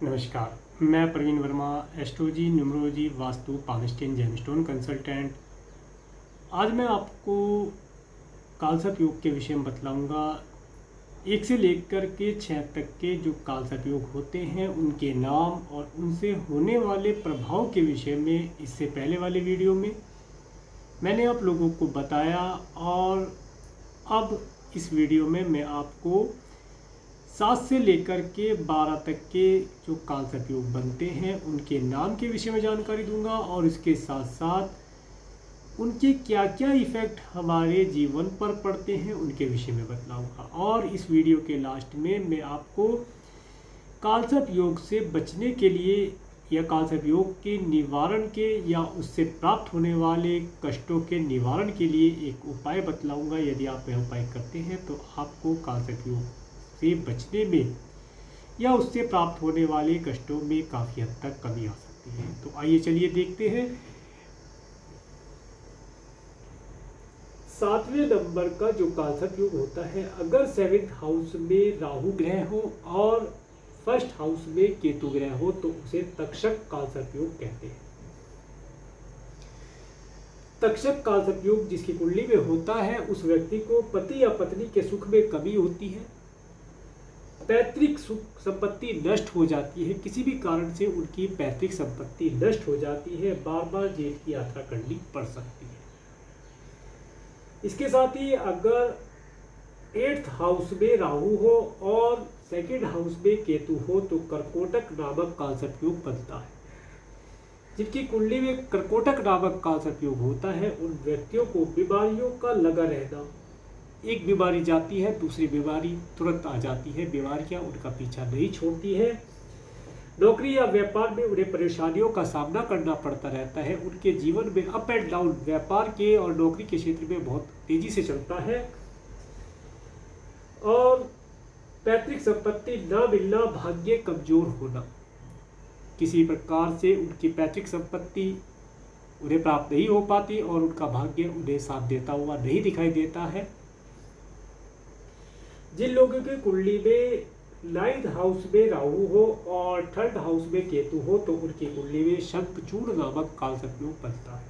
नमस्कार, मैं Praveen Verma, astrology, numerology, vastu, palmistry, gemstone consultant. आज मैं आपको कालसर्प योग के विषय में बतलाऊंगा। 1 से लेकर के 6 तक के जो कालसर्प योग होते हैं उनके नाम और उनसे होने वाले प्रभाव के विषय में इससे पहले वाले वीडियो में मैंने आप लोगों को बताया, और अब इस वीडियो में मैं आपको 7 से लेकर के 12 तक के जो कालसर्प योग बनते हैं उनके नाम के विषय में जानकारी दूंगा, और इसके साथ साथ उनके क्या क्या इफ़ेक्ट हमारे जीवन पर पड़ते हैं उनके विषय में बतलाऊंगा। और इस वीडियो के लास्ट में मैं आपको कालसर्प योग से बचने के लिए या कालसर्प योग के निवारण के या उससे प्राप्त होने वाले कष्टों के निवारण के लिए एक उपाय बतलाऊंगा। यदि आप यह उपाय करते हैं तो आपको कालसर्प योग से बचने में या उससे प्राप्त होने वाले कष्टों में काफ़ी हद तक कमी आ सकती है। तो आइए चलिए देखते हैं। 7वें नंबर का जो कालसर्प योग होता है, अगर 7th हाउस में राहु ग्रह हो और 1st हाउस में केतु ग्रह हो तो उसे तक्षक कालसर्प योग कहते हैं। तक्षक कालसर्प योग जिसकी कुंडली में होता है उस व्यक्ति को पति या पत्नी के सुख में कमी होती है, पैतृक सुख संपत्ति नष्ट हो जाती है, किसी भी कारण से उनकी पैतृक संपत्ति नष्ट हो जाती है, बार बार जेल की यात्रा करनी पड़ सकती है। इसके साथ ही अगर 8th हाउस में राहु हो और 2nd हाउस में केतु हो तो कर्कोटक नामक कालसर्प योग बनता है। जिनकी कुंडली में कर्कोटक नामक कालसर्प योग होता है उन व्यक्तियों को बीमारियों का लगा रहना, एक बीमारी जाती है दूसरी बीमारी तुरंत आ जाती है, बीमारियां उनका पीछा नहीं छोड़ती है, नौकरी या व्यापार में उन्हें परेशानियों का सामना करना पड़ता रहता है, उनके जीवन में अप एंड डाउन व्यापार के और नौकरी के क्षेत्र में बहुत तेजी से चलता है, और पैतृक संपत्ति न मिलना, भाग्य कमजोर होना, किसी प्रकार से उनकी पैतृक संपत्ति उन्हें प्राप्त नहीं हो पाती और उनका भाग्य उन्हें साथ देता हुआ नहीं दिखाई देता है। जिन लोगों की कुंडली में 9th हाउस में राहु हो और 3rd हाउस में केतु हो तो उनकी कुंडली में शंखचूड़ नामक कालसर्प योग बनता है।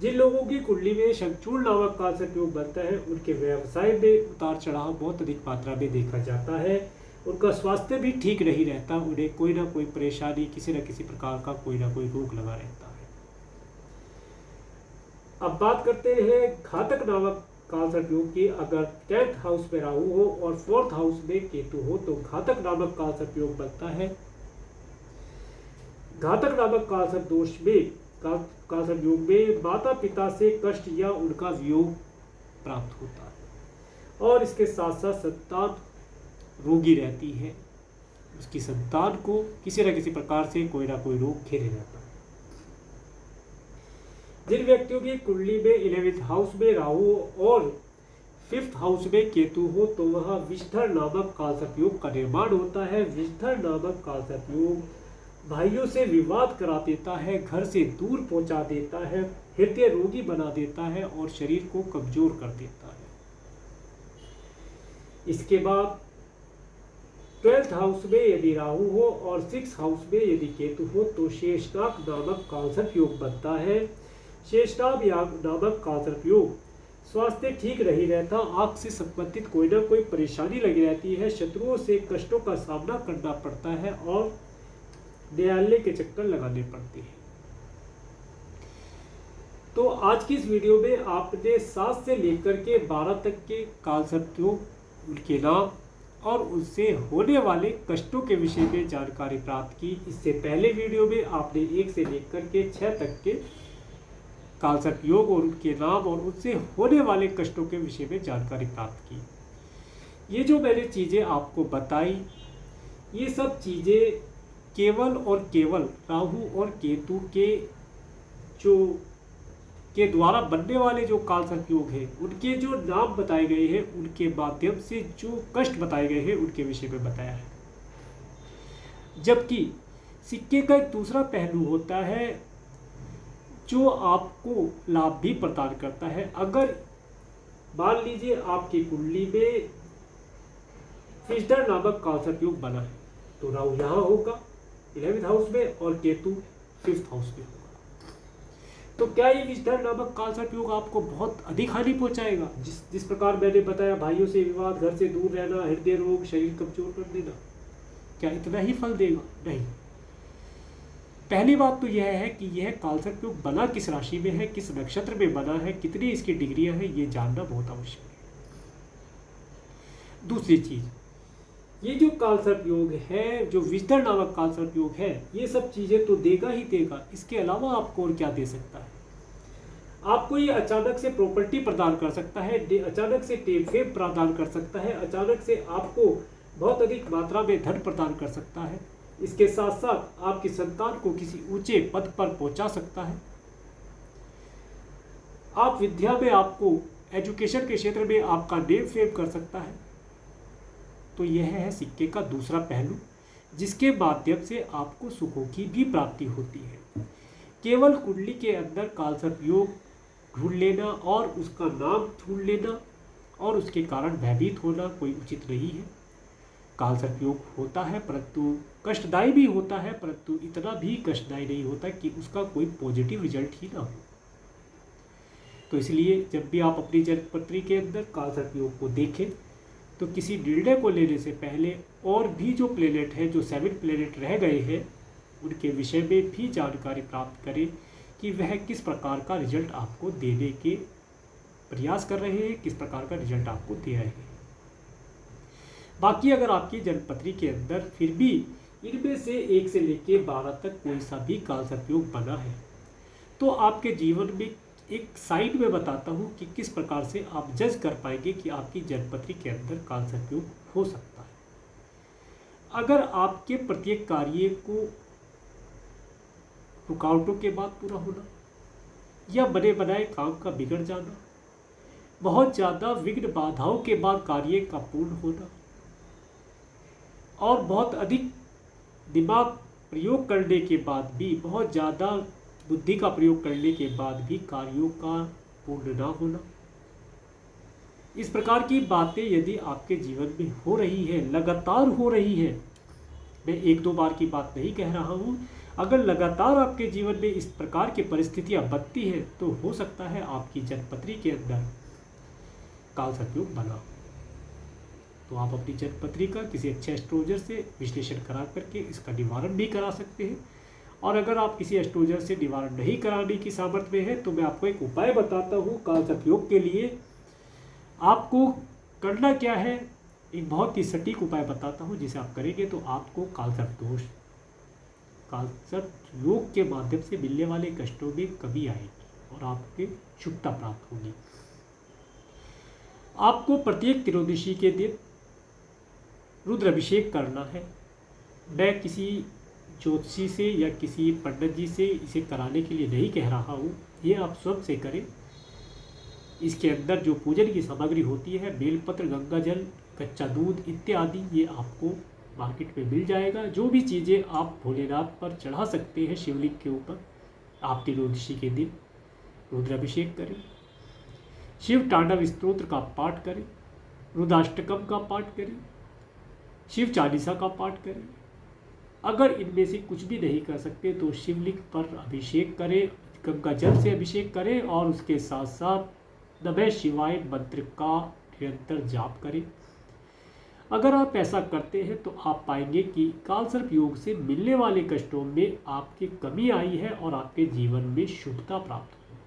जिन लोगों की कुंडली में शंखचूड़ नामक कालसर्प योग बनता है उनके व्यवसाय में उतार चढ़ाव बहुत अधिक मात्रा में देखा जाता है, उनका स्वास्थ्य भी ठीक नहीं रहता, उन्हें कोई ना कोई परेशानी, किसी न किसी प्रकार का कोई ना कोई रोग लगा रहता है। अब बात करते हैं घातक नामक कालसर्प योग की। अगर 10th हाउस में राहु हो और 4th हाउस में केतु हो तो घातक नामक कालसर्प योग बनता है। घातक नामक कालसर्प दोष में कालसर्प योग में माता पिता से कष्ट या उनका वियोग प्राप्त होता है, और इसके साथ साथ संतान रोगी रहती है, उसकी संतान को किसी न किसी प्रकार से कोई ना कोई रोग घेरे रहता है। जिन व्यक्तियों की कुंडली में 11th हाउस में राहु और 5th हाउस में केतु हो तो वह विष्ठर नामक कालसर्प योग का निर्माण होता है। विष्ठर नामक कालसर्प योग भाइयों से विवाद करा देता है, घर से दूर पहुंचा देता है, हृदय रोगी बना देता है और शरीर को कमजोर कर देता है। इसके बाद 12th हाउस में यदि राहु हो और 6th हाउस में यदि केतु हो तो शेषनाग नामक कालसर्प योग बनता है। शेषनाग नामक कालसर्प योग स्वास्थ्य ठीक नहीं रहता, आंख से संबंधित कोई ना कोई परेशानी लगी रहती है, शत्रुओं से कष्टों का सामना करना पड़ता है और न्यायालय के चक्कर लगाने पड़ते हैं। तो आज की इस वीडियो में आपने 7 से लेकर के 12 तक के कालसर्प योग, उनके नाम और उनसे होने वाले कष्टों के विषय में जानकारी प्राप्त की। इससे पहले वीडियो में आपने 1 से लेकर के 6 तक के कालसर्प योग और उनके नाम और उनसे होने वाले कष्टों के विषय में जानकारी प्राप्त की। ये जो मैंने चीज़ें आपको बताई, ये सब चीज़ें केवल और केवल राहु और केतु के द्वारा बनने वाले जो कालसर्प योग है उनके जो नाम बताए गए हैं उनके माध्यम से जो कष्ट बताए गए हैं उनके विषय में बताया है। जबकि सिक्के का एक दूसरा पहलू होता है जो आपको लाभ भी प्रदान करता है। अगर मान लीजिए आपकी कुंडली में फिशडर नामक कालसर्प योग बना है तो राहु यहाँ होगा 11th हाउस में और केतु 5th हाउस में होगा। तो क्या ये विजडम नामक कालसर्प योग आपको बहुत अधिक हानि पहुंचाएगा? जिस प्रकार मैंने बताया, भाइयों से विवाद, घर से दूर रहना, हृदय रोग, शरीर कमजोर कर देना, क्या इतना ही फल देगा? नहीं। पहली बात तो यह है कि यह कालसर्प योग बना किस राशि में है, किस नक्षत्र में बना है, कितनी इसकी डिग्रियां हैं, ये जानना बहुत आवश्यक है। दूसरी चीज, ये जो कालसर्प योग है, जो विजडम नामक कालसर्प योग है, ये सब चीजें तो देगा ही देगा। इसके अलावा आपको और क्या दे सकता है? आपको ये अचानक से प्रॉपर्टी प्रदान कर सकता है, अचानक से फेम प्रदान कर सकता है, अचानक से आपको बहुत अधिक मात्रा में धन प्रदान कर सकता है। इसके साथ साथ आपकी संतान को किसी ऊंचे पद पर पहुंचा सकता है। आप विद्या में, आपको एजुकेशन के क्षेत्र में आपका नेम फेम कर सकता है। तो यह है सिक्के का दूसरा पहलू, जिसके माध्यम से आपको सुखों की भी प्राप्ति होती है। केवल कुंडली के अंदर कालसर्प योग ढूंढ लेना और उसका नाम ढूंढ लेना और उसके कारण भयभीत होना कोई उचित नहीं है। कालसर्प योग होता है, परंतु कष्टदायी भी होता है, परंतु इतना भी कष्टदायी नहीं होता कि उसका कोई पॉजिटिव रिजल्ट ही ना हो। तो इसलिए जब भी आप अपनी जन्मपत्री के अंदर कालसर्प योग को देखें तो किसी निर्णय को लेने से पहले और भी जो प्लेनेट है, जो 7 प्लेनेट रह गए हैं, उनके विषय में भी जानकारी प्राप्त करें कि वह किस प्रकार का रिजल्ट आपको देने के प्रयास कर रहे हैं, किस प्रकार का रिजल्ट आपको दे रहे हैं। बाकी अगर आपकी जन्मपत्री के अंदर फिर भी इनमें से 1 से लेके 12 तक कोई सा भी कालसर्प योग बना है, तो आपके जीवन में एक साइड में बताता हूँ कि किस प्रकार से आप जज कर पाएंगे कि आपकी जन्मपत्री के अंदर कालसर्प योग हो सकता है। अगर आपके प्रत्येक कार्य को रुकावटों के बाद पूरा होना या बने बनाए काम का बिगड़ जाना, बहुत ज़्यादा विघ्न बाधाओं के बाद कार्य का पूर्ण होना और बहुत अधिक दिमाग प्रयोग करने के बाद भी, बहुत ज़्यादा बुद्धि का प्रयोग करने के बाद भी कार्यों का पूर्ण ना होना, इस प्रकार की बातें यदि आपके जीवन में हो रही है, लगातार हो रही है, मैं 1-2 बार की बात नहीं कह रहा हूँ, अगर लगातार आपके जीवन में इस प्रकार की परिस्थितियां बनती हैं तो हो सकता है आपकी जन्मपत्री के अंदर कालसर्प योग बना। तो आप अपनी जन्मपत्री का किसी अच्छे एस्ट्रोलॉजर से विश्लेषण करा करके इसका निवारण भी करा सकते हैं। और अगर आप किसी एस्ट्रोलॉजर से निवारण नहीं कराने की सामर्थ्य में है तो मैं आपको एक उपाय बताता हूँ कालसर्प योग के लिए। आपको करना क्या है, एक बहुत ही सटीक उपाय बताता हूँ, जिसे आप करेंगे तो आपको कालसर्प योग के माध्यम से मिलने वाले कष्टों में कमी आएगी और आपके शुभता प्राप्त होगी। आपको प्रत्येक त्रयोदशी के दिन रुद्र अभिषेक करना है। मैं किसी ज्योतिषी से या किसी पंडित जी से इसे कराने के लिए नहीं कह रहा हूँ, ये आप स्वयं से करें। इसके अंदर जो पूजन की सामग्री होती है, बेलपत्र, गंगा जल, कच्चा दूध इत्यादि, ये आपको मार्केट में मिल जाएगा। जो भी चीज़ें आप भोलेनाथ पर चढ़ा सकते हैं शिवलिंग के ऊपर, आप त्रयोदशी के दिन रुद्राभिषेक करें, शिव तांडव स्तोत्र का पाठ करें, रुद्राष्टकम का पाठ करें, शिव चालीसा का पाठ करें। अगर इनमें से कुछ भी नहीं कर सकते तो शिवलिंग पर अभिषेक करें, गंगा जल से अभिषेक करें और उसके साथ साथ नमः शिवाय मंत्र का निरंतर जाप करें। अगर आप ऐसा करते हैं तो आप पाएंगे कि कालसर्प योग से मिलने वाले कष्टों में आपकी कमी आई है और आपके जीवन में शुभता प्राप्त हुई।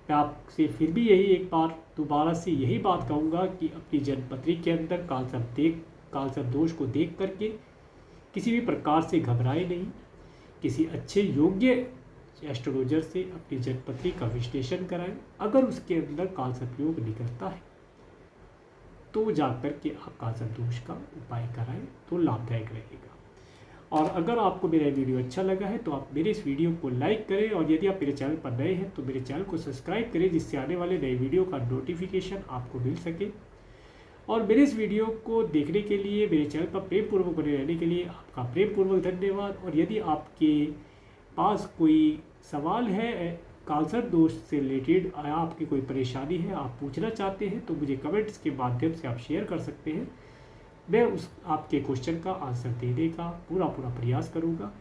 मैं आपसे फिर भी यही एक बार दोबारा से यही बात कहूँगा कि अपनी जन्मपत्री के अंदर कालसर्प दोष को देख करके किसी भी प्रकार से घबराए नहीं। किसी अच्छे योग्य एस्ट्रोलॉजर से अपनी जन्मपत्री का विश्लेषण कराएं। अगर उसके अंदर कालसर्प योग निकलता है तो जाकर के आप कालसर्प दोष का उपाय कराएं तो लाभदायक रहेगा। और अगर आपको मेरा वीडियो अच्छा लगा है तो आप मेरे इस वीडियो को लाइक करें और यदि आप मेरे चैनल पर नए हैं तो मेरे चैनल को सब्सक्राइब करें, जिससे आने वाले नए वीडियो का नोटिफिकेशन आपको मिल सके। और मेरे इस वीडियो को देखने के लिए, मेरे चैनल पर प्रेम पूर्वक बने रहने के लिए आपका प्रेम पूर्वक धन्यवाद। और यदि आपके पास कोई सवाल है कालसर्प दोष से रिलेटेड, आपकी कोई परेशानी है, आप पूछना चाहते हैं तो मुझे कमेंट्स के माध्यम से आप शेयर कर सकते हैं। मैं उस आपके क्वेश्चन का आंसर देने का पूरा प्रयास करूँगा।